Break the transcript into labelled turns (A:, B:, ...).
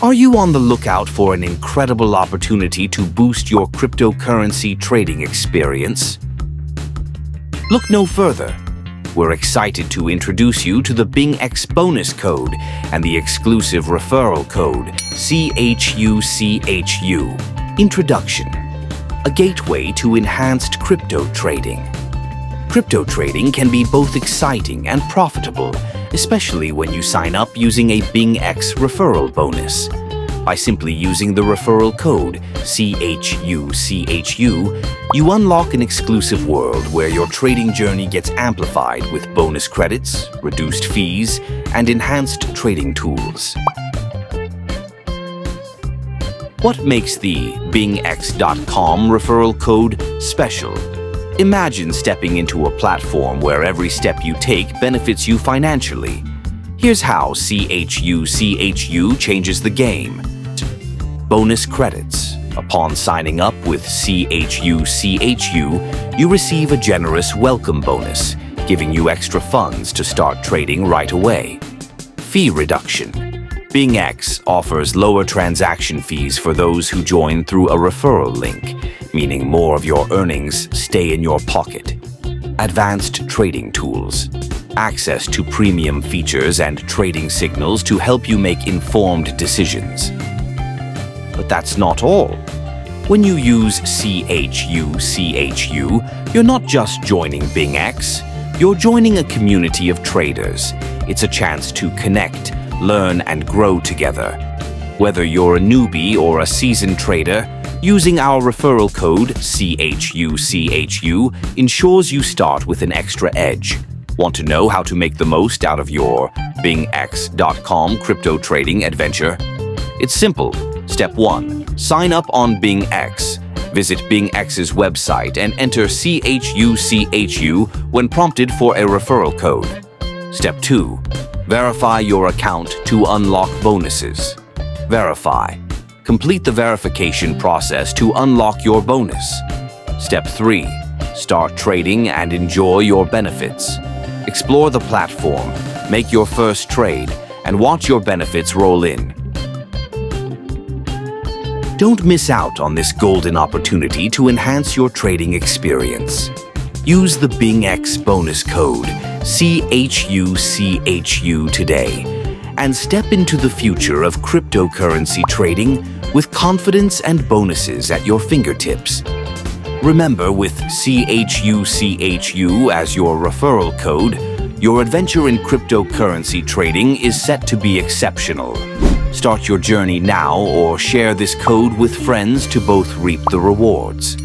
A: Are you on the lookout for an incredible opportunity to boost your cryptocurrency trading experience? Look no further. We're excited to introduce you to the BingX bonus code and the exclusive referral code CHUCHU. Introduction: a gateway to enhanced crypto trading. Crypto trading can be both exciting and profitable, especially when you sign up using a BingX referral bonus. By simply using the referral code CHUCHU, you unlock an exclusive world where your trading journey gets amplified with bonus credits, reduced fees, and enhanced trading tools. What makes the BingX.com referral code special? Imagine stepping into a platform where every step you take benefits you financially. Here's how CHUCHU changes the game. Bonus credits. Upon signing up with CHUCHU, you receive a generous welcome bonus, giving you extra funds to start trading right away. Fee reduction. BingX offers lower transaction fees for those who join through a referral link, meaning more of your earnings stay in your pocket. Advanced trading tools. Access to premium features and trading signals to help you make informed decisions. But that's not all. When you use CHUCHU, you're not just joining BingX, you're joining a community of traders. It's a chance to connect, learn, and grow together. Whether you're a newbie or a seasoned trader, using our referral code CHUCHU ensures you start with an extra edge. Want to know how to make the most out of your BingX.com crypto trading adventure? It's simple. Step 1. Sign up on BingX. Visit BingX's website and enter CHUCHU when prompted for a referral code. Step 2. Verify your account to unlock bonuses. Verify. Complete the verification process to unlock your bonus. Step 3. Start trading and enjoy your benefits. Explore the platform, make your first trade, and watch your benefits roll in. Don't miss out on this golden opportunity to enhance your trading experience. Use the BingX bonus code CHUCHU today and step into the future of cryptocurrency trading with confidence and bonuses at your fingertips. Remember, with CHUCHU as your referral code, your adventure in cryptocurrency trading is set to be exceptional. Start your journey now or share this code with friends to both reap the rewards.